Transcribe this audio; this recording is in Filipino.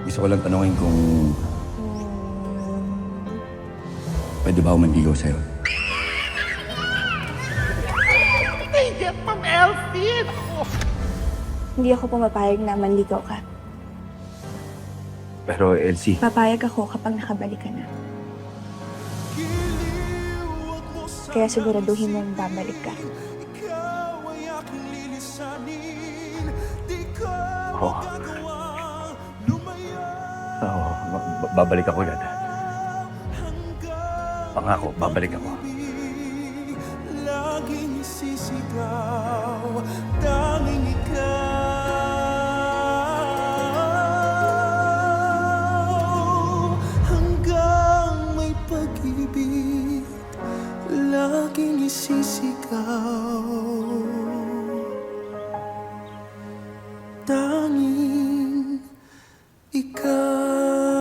Gusto ko lang tanungin kung pwede ba ako manligaw sa'yo? Yes, Ma'am Elsie! Hindi ako pumapayag na manligaw ka. Pero Elsie, Papayag ako kapag nakabalik ka na. Kaya siguraduhin mong babalik ka. oo. Oo, babalik ako agad. Pangako, babalik ako. Laging sisigaw, tanging ikaw. Hanggang may pag-ibig, laging isisigaw. Tanging ikaw.